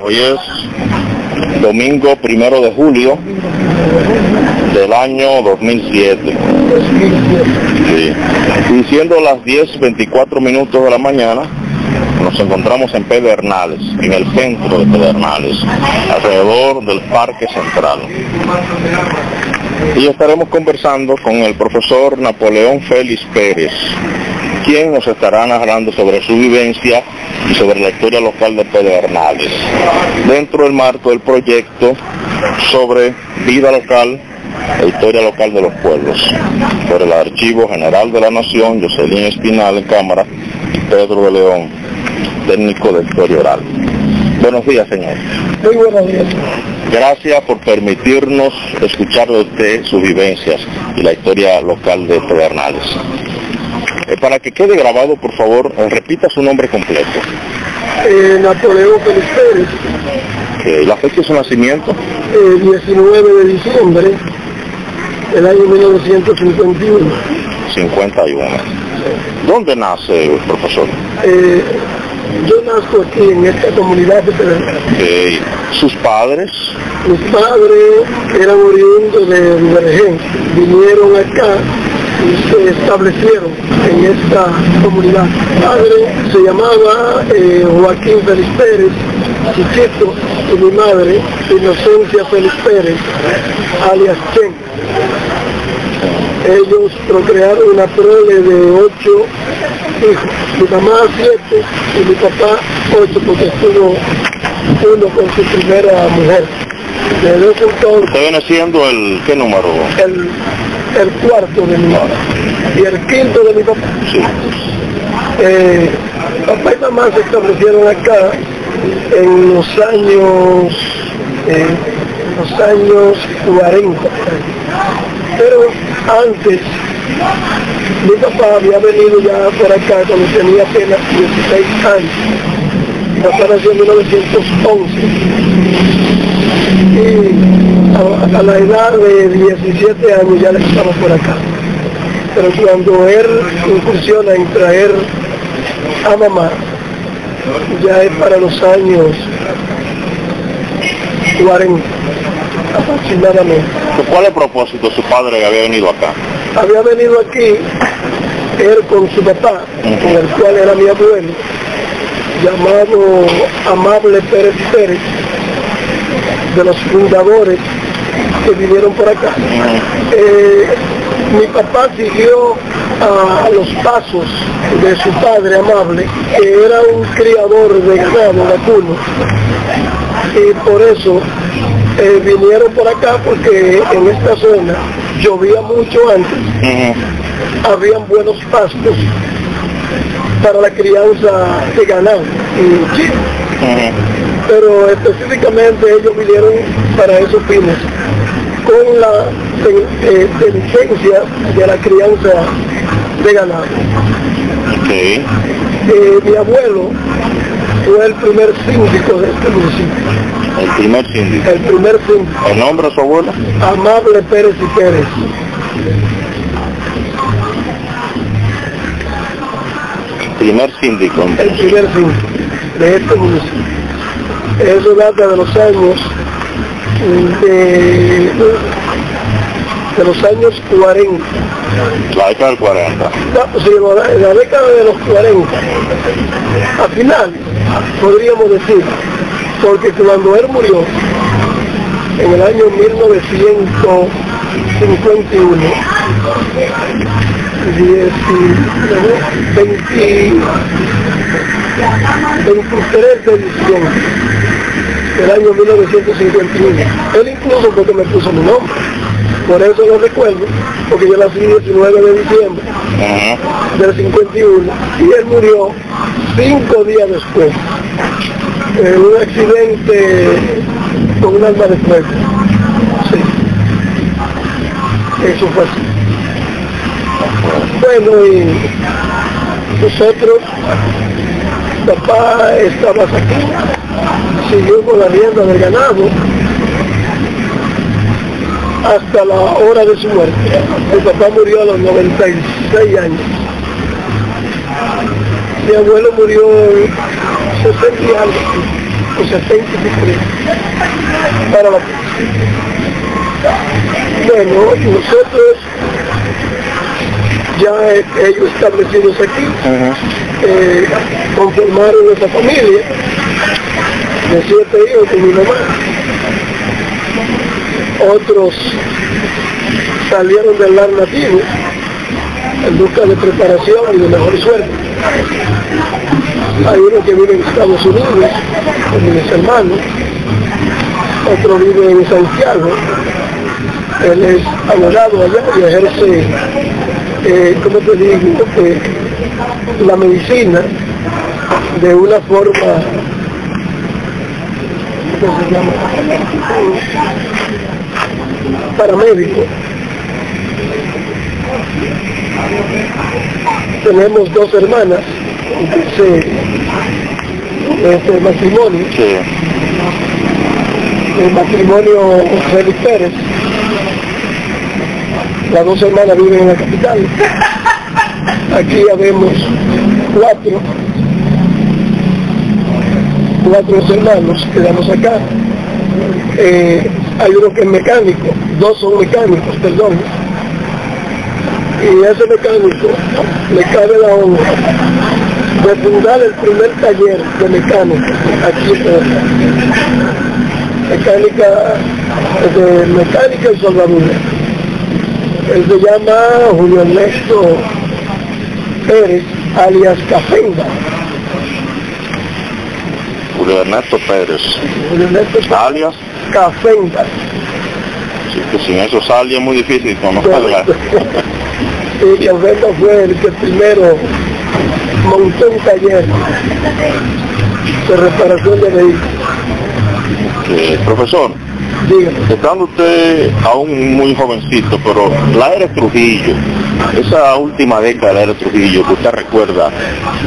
Hoy es domingo 1 de julio del año 2007. Sí. Y siendo las 10:24 de la mañana, nos encontramos en Pedernales, en el centro de Pedernales, alrededor del Parque Central. Y estaremos conversando con el profesor Napoleón Félix Pérez, quien nos estará narrando sobre su vivencia y sobre la historia local de Pedernales, dentro del marco del proyecto sobre vida local e historia local de los pueblos, por el Archivo General de la Nación, Jocelyn Espinal en cámara, y Pedro de León, técnico de historia oral. Buenos días, señor. Muy buenos días. Gracias por permitirnos escuchar de usted sus vivencias y la historia local de Pedernales. Para que quede grabado, por favor, repita su nombre completo. Napoleón Félix Pérez. ¿La fecha de su nacimiento? 19 de diciembre del año 1951. 51. ¿Dónde nace, profesor? Yo nazco aquí en esta comunidad de Pedernales. ¿Sus padres? Mis padres eran oriundos de Bergen, vinieron acá y se establecieron en esta comunidad. Mi padre se llamaba Joaquín Félix Pérez, Chichito, y mi madre, Inocencia Félix Pérez, alias Chen. Ellos procrearon una prole de 8 hijos, mi mamá 7 y mi papá 8, porque estuvo uno con su primera mujer. Desde ese entonces... ¿Usted viene siendo el qué número? El cuarto de mi mamá y el quinto de mi papá. Sí. Papá y mamá se establecieron acá en los años 40. Pero antes, mi papá había venido ya por acá cuando tenía apenas 16 años. Mi papá nació en 1911. Y a la edad de 17 años ya estaba por acá. Pero cuando él incursiona en traer a mamá, ya es para los años 40 aproximadamente. ¿Cuál es el propósito de su padre que había venido acá? Había venido aquí él con su papá, con el cual era mi abuelo, llamado Amable Pérez Pérez, de los fundadores que vinieron por acá. Mi papá siguió a los pasos de su padre Amable, que era un criador de ganado vacuno, y por eso vinieron por acá, porque en esta zona llovía mucho antes, habían buenos pastos para la crianza de ganado y chivo. Pero específicamente ellos vinieron para esos fines, con la licencia de la crianza de ganado. Mi abuelo fue el primer síndico de este municipio. ¿El primer síndico? El primer síndico. ¿El nombre de su abuelo? Amable Pérez y Pérez. El primer síndico. El primer síndico de este municipio. Eso data de los años de los años 40. La década del 40. Sí, la década de los 40. Al final, podríamos decir, porque cuando él murió, en el año 1951, 23 de diciembre del año 1951. Él incluso porque me puso mi nombre, por eso lo recuerdo, porque yo nací el 19 de diciembre del 51 y él murió 5 días después en un accidente con un arma de fuego. Sí, eso fue así. Bueno, y nosotros, papá estaba aquí, siguió con la rienda del ganado hasta la hora de su muerte. Mi papá murió a los 96 años. Mi abuelo murió 60 y algo. 73 para la policía. Bueno, nosotros ya ellos establecidos aquí, conformaron esa familia de 7 hijos con mi mamá. Otros salieron del lar nativo en busca de preparación y de mejor suerte. Hay uno que vive en Estados Unidos, con mis hermanos, otro vive en Santiago, él es abogado allá y ejerce, ¿cómo te digo?, la medicina de una forma, ¿cómo se llama?, paramédico. Tenemos 2 hermanas de ese matrimonio, el matrimonio Félix Pérez. Las 2 hermanas viven en la capital. Aquí ya vemos 4 hermanos que damos acá. Hay uno que es mecánico, 2 son mecánicos, perdón. Y ese mecánico le cabe la honra de fundar el primer taller de mecánica aquí en Puebla. Mecánica y soldadura. Él se llama Julio Ernesto Pérez, alias Cafenda. Julio Ernesto Pérez. Julio Ernesto Pérez, alias Cafenda. Sí, que sin esos alias es muy difícil conocerla. Y Cafenda fue el que primero montó un taller de reparación de vehículos. Profesor, dígame. Estando usted aún muy jovencito, pero la era Trujillo, esa última década de la era Trujillo, que usted recuerda,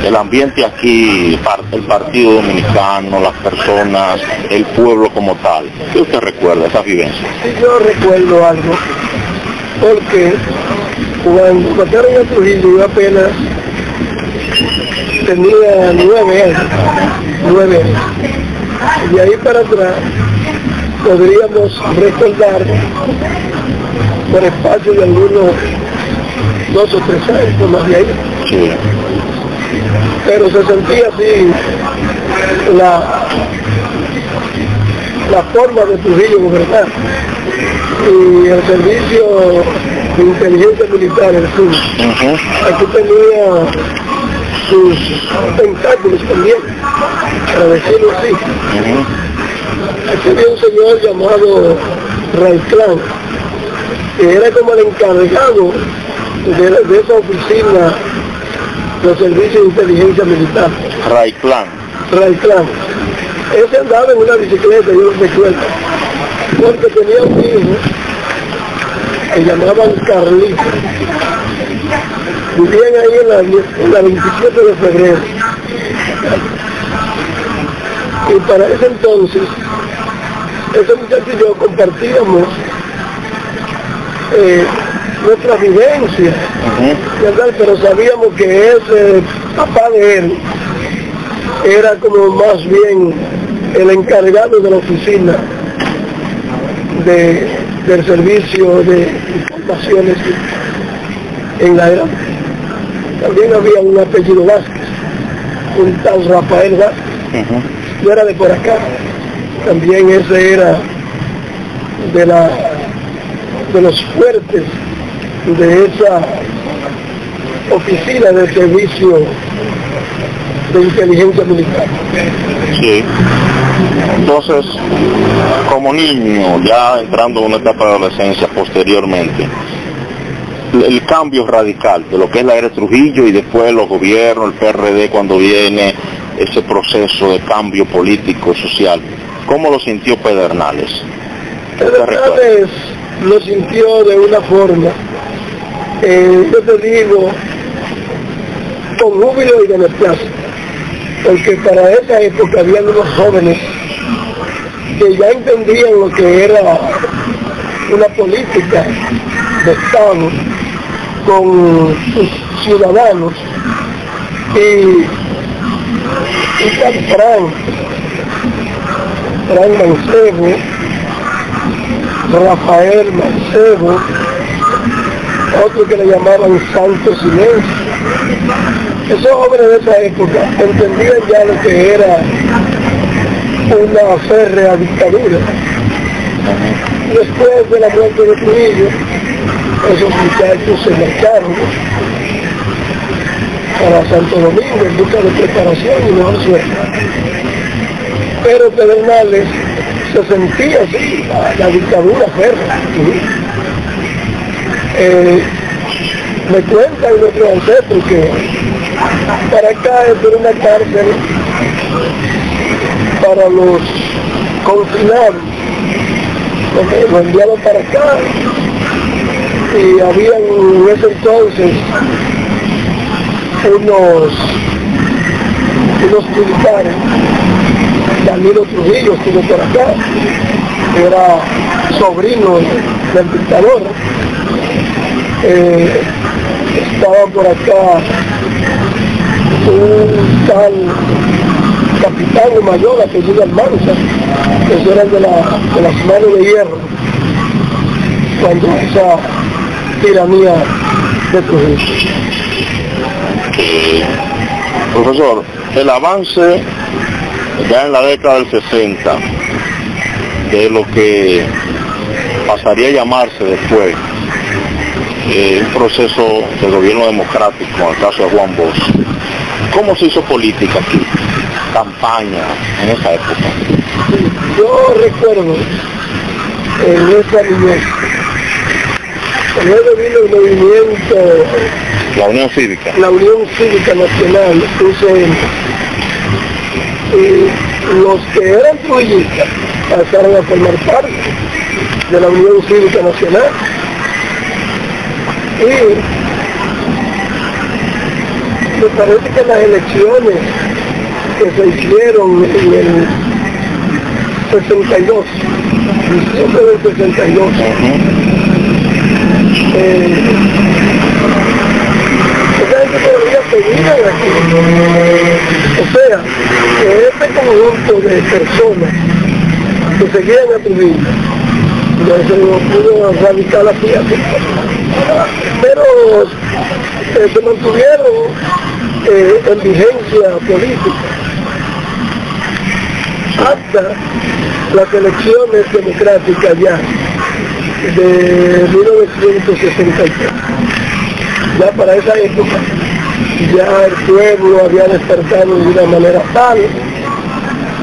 el ambiente aquí, el Partido Dominicano, las personas, el pueblo como tal, ¿qué usted recuerda, esa vivencia? Sí, yo recuerdo algo, porque cuando mataron a Trujillo yo apenas tenía 9 años, y ahí para atrás podríamos recordar por espacio de algunos 2 o 3 años, más de ahí. Sí. Pero se sentía así la forma de Trujillo gobernar, y el servicio de inteligencia militar, el sur, aquí tenía sus tentáculos también, para decirlo así. Aquí había un señor llamado Raiklán, que era como el encargado de esa oficina de servicio de inteligencia militar. Raiklán. Ese andaba en una bicicleta, yo lo recuerdo, porque tenía un hijo que llamaban Carlito. Vivían ahí en la 27 de febrero. Y para ese entonces, ese muchacho y yo compartíamos nuestra vivencia, pero sabíamos que ese papá de él era como más bien el encargado de la oficina del servicio de informaciones en la era. También había un apellido Vázquez, un tal Rafael Vázquez, no era de por acá, también ese era de los fuertes de esa oficina de servicio de inteligencia militar. Sí. Entonces, como niño, ya entrando en una etapa de adolescencia posteriormente, el cambio radical de lo que es la era Trujillo y después los gobiernos, el PRD cuando viene, ese proceso de cambio político, social, ¿cómo lo sintió Pedernales? Pedernales lo sintió de una forma, yo te digo, con júbilo y beneplácito, porque para esa época había unos jóvenes que ya entendían lo que era una política de Estado con sus ciudadanos, y tan franco Fran Mancebo, Rafael Mancebo, otro que le llamaban Santo Silencio. Esos jóvenes de esa época entendían ya lo que era una férrea dictadura. Después de la muerte de Trujillo, esos muchachos se marcharon para Santo Domingo en busca de preparación y mejor suerte. Pero Pedernales se sentía así, la dictadura férrea. Me cuentan nuestros ancestros que para acá es una cárcel para los confinados, porque lo enviaban para acá y había en ese entonces unos militares. Danilo Trujillo estuvo por acá, era sobrino del dictador. Estaba por acá un tal capitán mayor, apellido Almanza, que eran de las manos de hierro, cuando esa tiranía de Trujillo. Profesor, el avance ya en la década del 60 de lo que pasaría a llamarse después un proceso de gobierno democrático, en el caso de Juan Bosch. ¿Cómo se hizo política aquí? Campaña en esa época. Yo recuerdo en esa niñez, luego vino el movimiento, la Unión Cívica. La Unión Cívica Nacional, UCN. Y los que eran trujillistas pasaron a formar parte de la Unión Cívica Nacional. Y me parece que las elecciones que se hicieron en el 62, diciembre del 62, esa gente todavía seguía aquí. O sea, que este conjunto de personas que seguían a Trujillo, ya se lo pudo radical aquí, pero se mantuvieron en vigencia política hasta las elecciones democráticas ya de 1963. Ya para esa época ya el pueblo había despertado de una manera tal,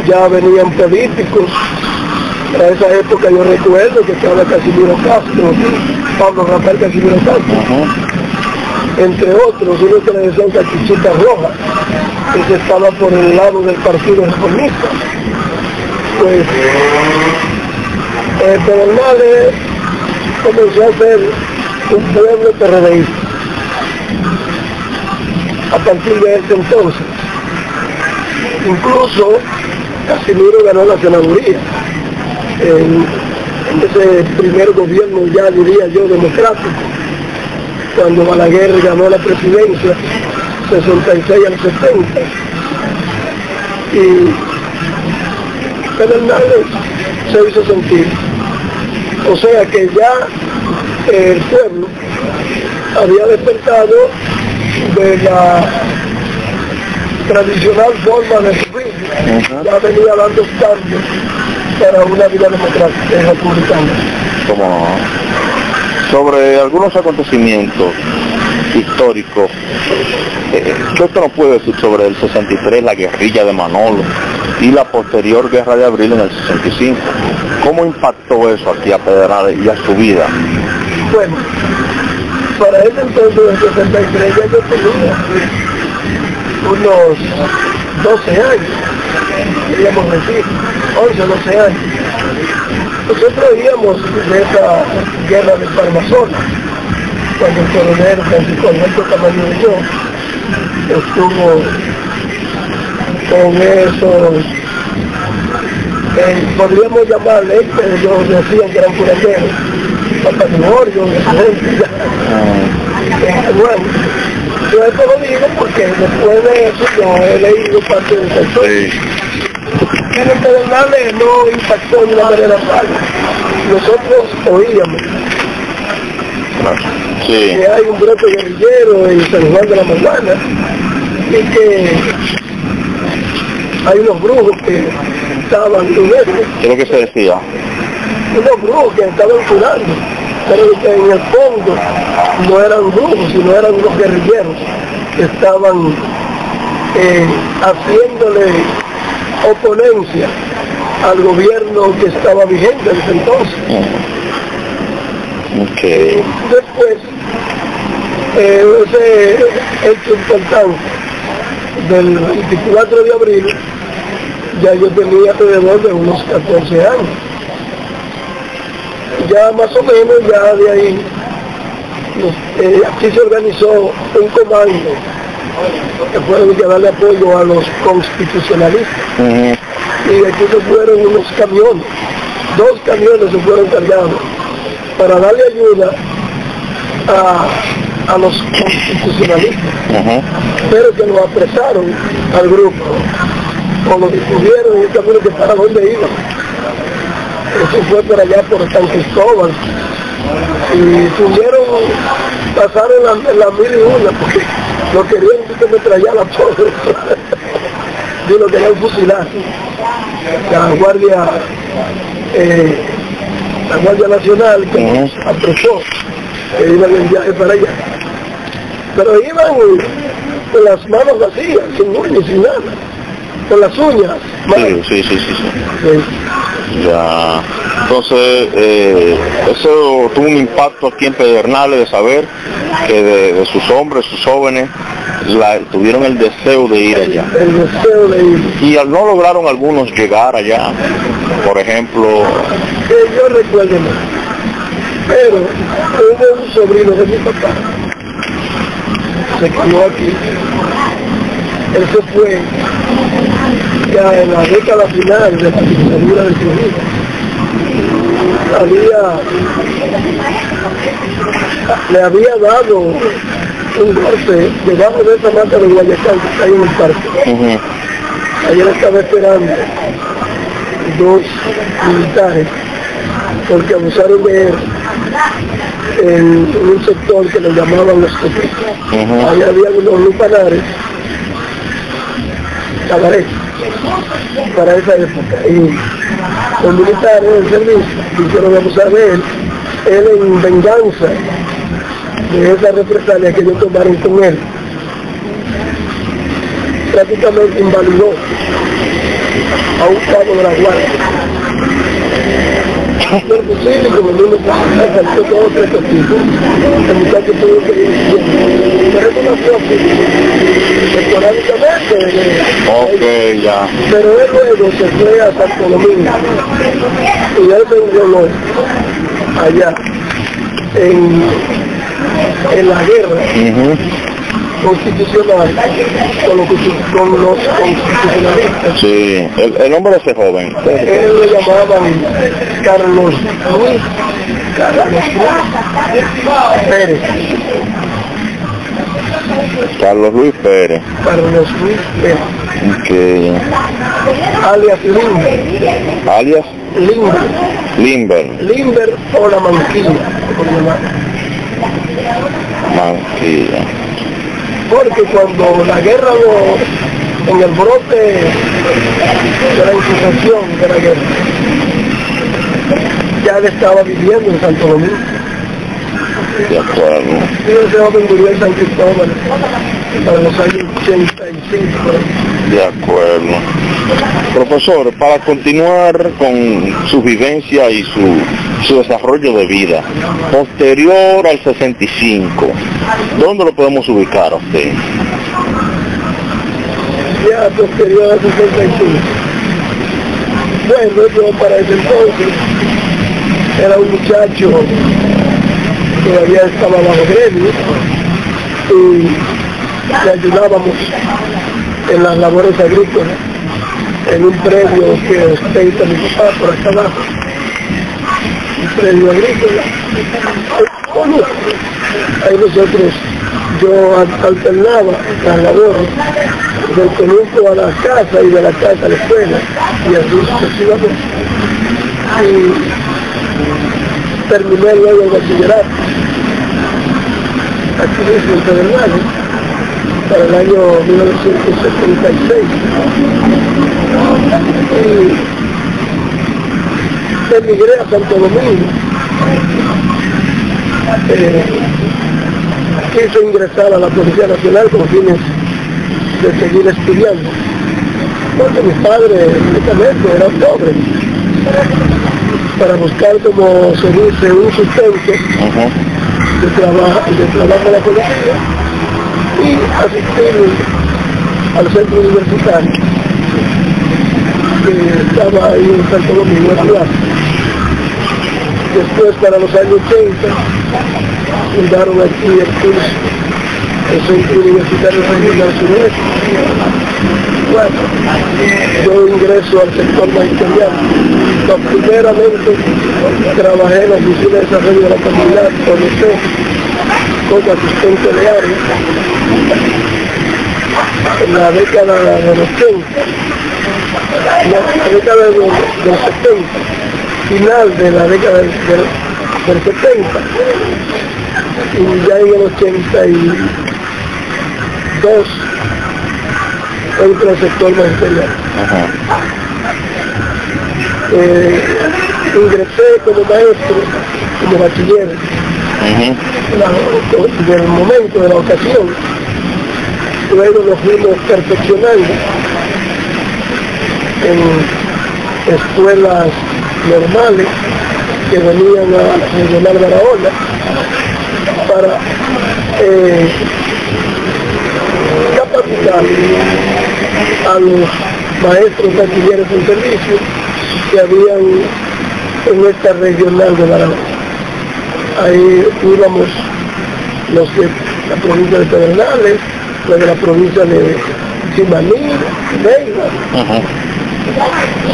ya venían políticos. Para esa época yo recuerdo que estaba Casimiro Castro, Pablo Rafael Casimiro Castro, entre otros, uno que le decían Cachuchita Roja, que estaba por el lado del Partido Reformista. Pues Pedernales comenzó a ser un pueblo PRDista. A partir de ese entonces, incluso Casimiro ganó la senaduría en ese primer gobierno, ya diría yo, democrático, cuando Balaguer ganó la presidencia 66 al 70. Y Pedernales se hizo sentir. O sea que ya el pueblo había despertado de la tradicional forma de vivir, ya venía dando cambios para una vida democrática y republicana. Como sobre algunos acontecimientos históricos, ¿qué usted nos puede decir sobre el 63, la guerrilla de Manolo, y la posterior guerra de abril en el 65? ¿Cómo impactó eso aquí a Pedernales y a su vida? Bueno, para ese entonces, en el 63, ya yo tenía unos 12 años, queríamos decir, 11 o 12 años. Nosotros íbamos de esa guerra de Palmazón, cuando el coronel Francisco Alberto Camaño y yo estuvo con esos, podríamos llamarle, pero ellos decían que eran curanderos, Papagimorio, esa gente ya. Bueno, yo esto lo digo porque después de eso yo he leído parte de esa historia. Sí. que los pedernales no impactó de una manera fácil. Nosotros oíamos que hay un brote guerrillero en San Juan de la Maguana y que hay unos brujos que estaban en esto. ¿Qué es lo que se decía? Unos brujos que estaban curando, pero que en el fondo no eran brujos, sino eran unos guerrilleros que estaban haciéndole oponencia al gobierno que estaba vigente desde entonces. Okay. Después, ese hecho importante del 24 de abril, ya yo tenía alrededor de unos 14 años. Ya más o menos, ya de ahí, aquí se organizó un comando que fueron a darle apoyo a los constitucionalistas. Y aquí se fueron unos camiones, 2 camiones se fueron cargados para darle ayuda a los constitucionalistas, pero que lo apresaron al grupo, o lo detuvieron y el camino que para dónde iban. Eso fue por allá por San Cristóbal, y tuvieron, pasaron la 1001, porque lo querían que me traían a todos, y lo querían fusilar. La Guardia Nacional que nos apresó, que iban en viaje para allá. Pero iban con las manos vacías, sin uñas, sin nada, con las uñas. Sí. Ya. Entonces, eso tuvo un impacto aquí en Pedernales de saber que de sus hombres, sus jóvenes, tuvieron el deseo de ir allá. El deseo de ir. Y no lograron algunos llegar allá, por ejemplo. Que yo recuerdo, pero hubo un sobrino de mi papá, se quedó aquí. Él se fue ya en la década final de la dictadura de Trujillo. Le había dado un golpe debajo de esa mata de Guayacán que está ahí en el parque. Ayer estaba esperando 2 militares porque abusaron de él en un sector que le llamaban los copitos. Ahí había unos lupanares, cabaret, para esa época. Y los militares del servicio quisieron abusar de él en venganza de esa represalia que ellos tomaron con él. Prácticamente invalidó a un cabo de la guardia. No es posible que volviendo a salió todos 3 tipos. El muchacho tuvo que ir. Pero eso no fue así. Esporádicamente. Ok, ya. Pero él luego se fue a Santo Domingo. Y él se enroló allá en la guerra constitucional con los constitucionalistas. Sí, el nombre de ese joven. Él lo llamaban Carlos Luis Pérez. Carlos Luis Pérez. Carlos Luis Pérez. Okay. Alias Limber. Alias Limber. Limber o la Manquilla, por llamar. Manquilla. Porque cuando la guerra, en el brote de la insurrección de la guerra, ya él estaba viviendo en Santo Domingo. De acuerdo. Y ese joven murió en San Cristóbal para los años 85. De acuerdo. Profesor, para continuar con su vivencia y su desarrollo de vida, posterior al 65, ¿dónde lo podemos ubicar a usted? Ya posterior al 65. Bueno, yo para ese entonces era un muchacho que todavía estaba bajo gremio y le ayudábamos en las labores agrícolas en un predio que ostenta mi papá por acá abajo, un predio agrícola. Ahí nosotros yo alternaba las labores del colegio a la casa y de la casa a la escuela, y así sucesivamente. Y terminé luego el bachillerato, aquí mismo en Pedernales, para el año 1976. Y emigré a Santo Domingo. Quiso ingresar a la Policía Nacional con fines de seguir estudiando, porque mis padres únicamente eran pobres, para buscar, como se dice, un sustento de trabajo en la policía y asistir al centro universitario que estaba ahí en Santo Domingo, en la ciudad. Después, para los años 80, fundaron aquí el curso, el Centro Universitario Regional Suroeste. Bueno, yo ingreso al sector magisterial. Primeramente trabajé en la Oficina de Desarrollo de la Comunidad, como asistente de área, en la década de los 80, la década de los 70, final de la década del 70, y ya en el 82 entro al sector magisterial. Ingresé como maestro, como bachiller, del momento, de la ocasión. Luego nos fuimos perfeccionando en escuelas normales que venían a Regional Barahona para capacitar a los maestros bachilleres en servicio que habían en esta regional de Barahona. Ahí íbamos los de la provincia de Pedernales, los de la provincia de Chimaní, Veiga,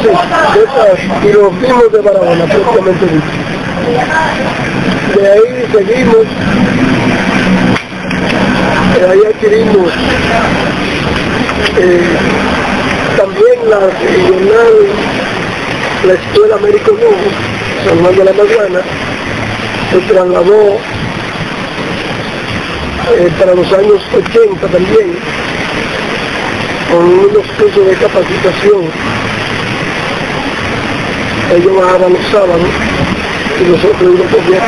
sí, y los mismos de Barahona, propiamente dicho. De ahí seguimos, de ahí adquirimos también la regional, la Escuela Américo Nuevo, San Juan de la Maguana, se trasladó para los años 80 también, con unos cursos de capacitación. Ellos bajaban los sábados y nosotros íbamos por día.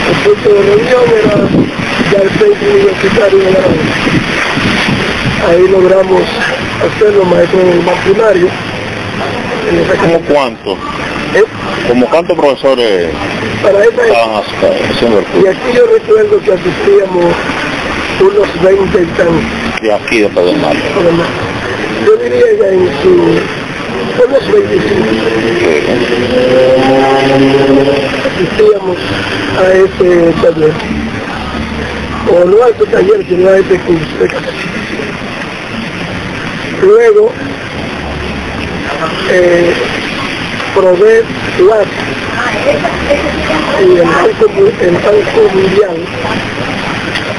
El punto de reunión era ya el centro universitario de Barahona. Ahí logramos hacer los maestros primarios. ¿Cómo cuánto? ¿Como cuántos profesores estaban haciendo el curso? Y aquí yo recuerdo que asistíamos unos 20 y tantos. Y aquí de Pedernales. Yo diría ya en unos 25. Asistíamos a este taller. O no a este taller, sino a este curso de capacitación. Luego, Provet UAS y el Banco Mundial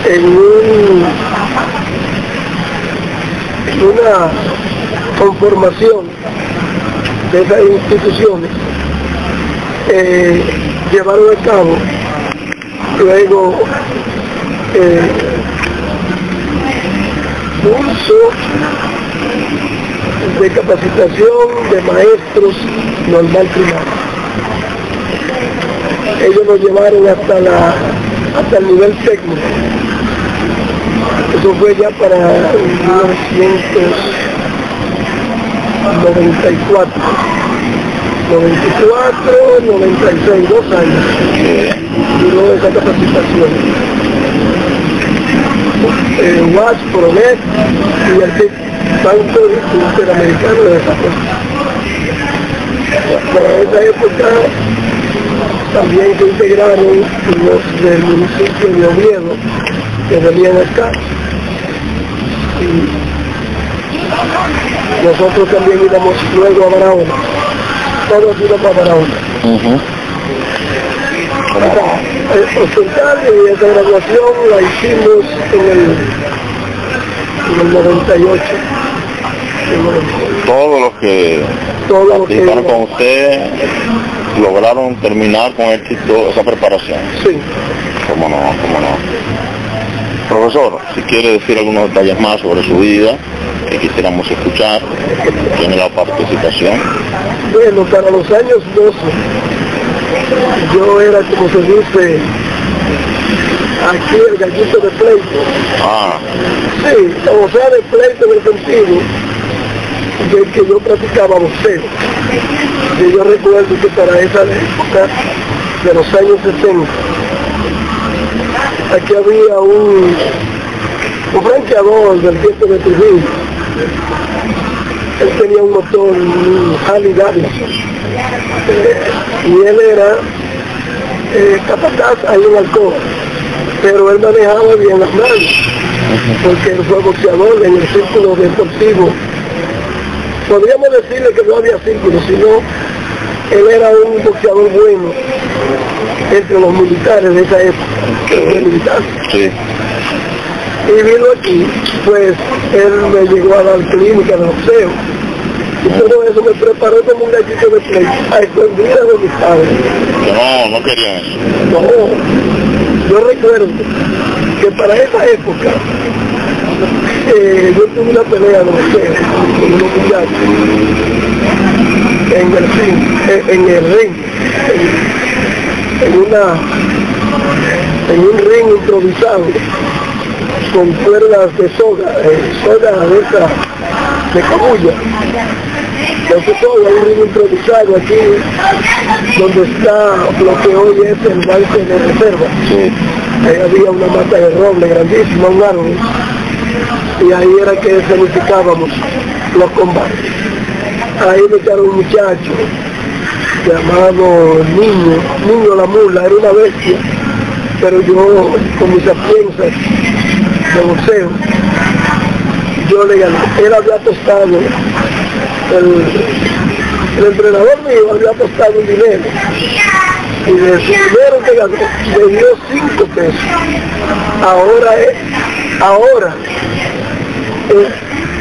en una conformación de esas instituciones llevaron a cabo luego curso de capacitación de maestros normal primario. Ellos nos llevaron hasta el nivel técnico. Eso fue ya para 1994. 96, 2 años. Duró esa capacitación. UAS, PRONET y el Banco Interamericano de Desarrollo. Para esa época también se integraron los del municipio de Oviedo que venían acá. Y nosotros también íbamos luego a Barahona. Todos íbamos a Barahona. Ostentar, y esa graduación la hicimos en el 98. Todos los que participaron con usted lograron terminar con éxito esa preparación. Sí. Cómo no. Profesor, si quiere decir algunos detalles más sobre su vida que quisiéramos escuchar, tiene la participación. Bueno, para los años 12, yo era, como se dice, aquí el gallito de pleito. Sí, o sea, de pleito en el sentido de que yo practicaba boxeo. Y yo recuerdo que para esa época de los años 60, aquí había un franqueador del tiempo de Trujillo. Él tenía un motor, un Harley Davidson, y él era capataz ahí en Alcoa, pero él manejaba bien las manos, porque él fue boxeador en el círculo deportivo. Podríamos decirle que no había círculo, sino él era un boxeador bueno entre los militares de esa época, militar. Sí. Y vino aquí, pues él me llegó a dar clínica de boxeo. Y todo eso me preparó como un gallito de pleito, a escondidas de mis padres. Que no querían eso. No, yo recuerdo que para esa época yo tuve una pelea de boxeo con unos muchachos en el ring, en un ring improvisado con cuerdas de soga de esa, de cabulla. Entonces todo un ring improvisado aquí, donde está lo que hoy es el banco de reserva. Sí. Ahí había una mata de roble grandísima, un árbol, y ahí era que escenificábamos los combates. Ahí me echaron un muchacho llamado Niño la Mula, era una bestia, pero yo con mis sapiensas de boxeo, yo le gané. Él había apostado, el entrenador mío había apostado un dinero, y de su dinero que ganó, le dio 5 pesos. Ahora,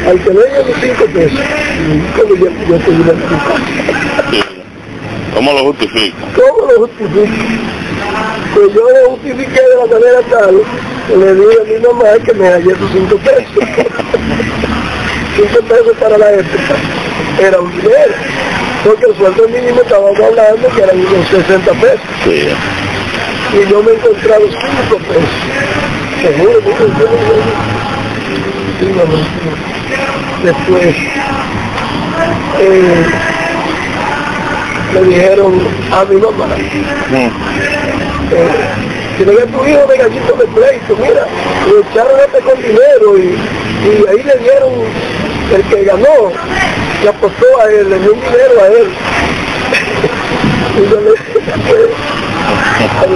al que le dio los 5 pesos, ¿cómo yo te diré? ¿Cómo lo justifica? ¿Cómo lo justifico? Pues yo lo justifiqué de la manera tal, le dije a mi mamá que me hallé esos 5 pesos. 5 pesos para la época era un dinero, porque el sueldo mínimo estábamos hablando que eran unos 60 pesos. Sí. Y yo me encontré a los 5 pesos. Seguro que sí, mamá. Después le dijeron a mi mamá, si no ve tu hijo de gallito de pleito, mira, le echaron con dinero y ahí le dieron, el que ganó, le apostó a él, le dio un dinero a él. Y yo le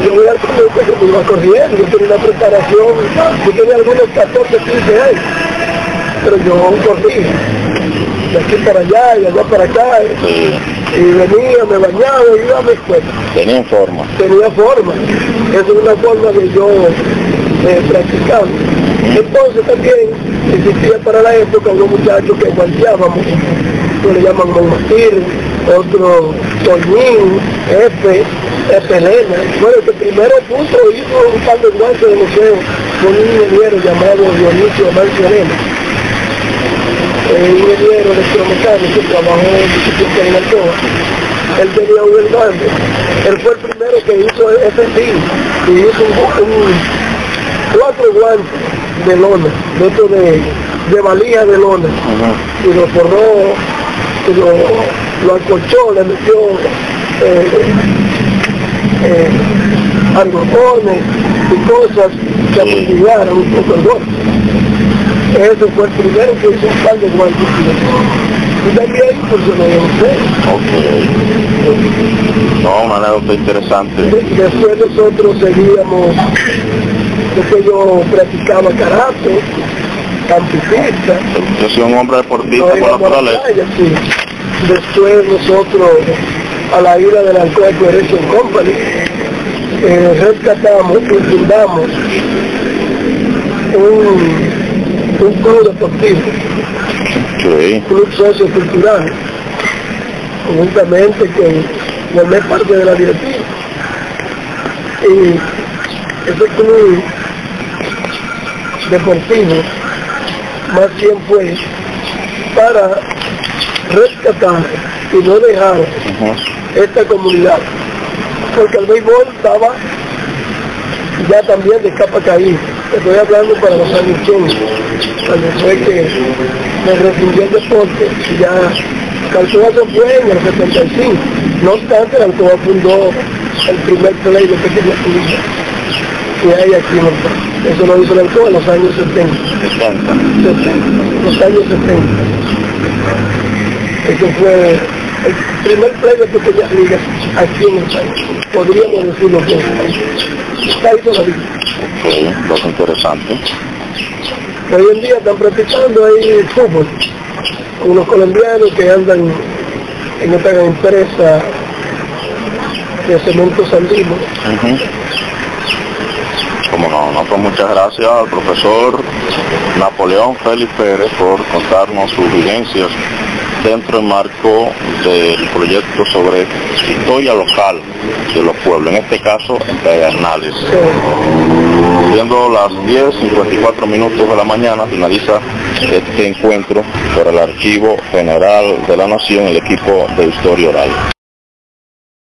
yo voy al colegio que me iba corriendo, yo tenía una preparación, yo tenía algunos 14, 15 años, pero yo corrí, de aquí para allá y allá para acá, y venía, me bañaba y iba a mi escuela. Tenía forma. Tenía forma, esa es una forma de yo practicar. Entonces también existía para la época unos muchachos que guanteábamos, que le llaman Monmastir, otro Toñín, F. Elena. Bueno, el que primero puso hizo un par de guantes de museo con un ingeniero llamado Dionisio Amancio Elena. Un ingeniero electromecánico que trabajó mucho tiempo en Alcoa. Él tenía un hermano. Él fue el primero que hizo ese fin y hizo 4 guantes de lona, de valija de lona, y lo forró, y lo acolchó, le metió algodones y cosas que amortiguaran un poco el golpe. Ese fue el primero que hizo un par de guantes. Y también ahí funcionó No, una anécdota interesante. Después nosotros seguíamos, después yo practicaba karate, campista. Yo soy un hombre deportista por naturaleza. Sí. Después nosotros, a la ira de la Alcoa Correction Company, rescatamos y fundamos un club deportivo, un club sociocultural, conjuntamente con formé parte de la directiva. Y ese club deportivo más bien fue para rescatar y no dejar esta comunidad, porque el béisbol estaba ya también de capa caída. Estoy hablando para los años 80, cuando fue que me refirió el deporte, ya Alcoa se fue en el 75. No obstante, Alcoa fundó el primer play de pequeña liga que hay aquí en el país. Eso lo hizo Alcoa en los años 70. Los años 70. Eso fue el primer play de pequeñas ligas aquí en el país. Podríamos decirlo que está ahí todavía. Lo interesante. Hoy en día están practicando ahí fútbol. Unos colombianos que andan en esta empresa de cementos andinos. Como no, pues muchas gracias al profesor Napoleón Félix Pérez por contarnos sus vivencias dentro del marco del proyecto sobre historia local de los pueblos, en este caso en Pedernales. Siendo las 10:54 de la mañana, finaliza este encuentro por el Archivo General de la Nación, el equipo de Historia Oral.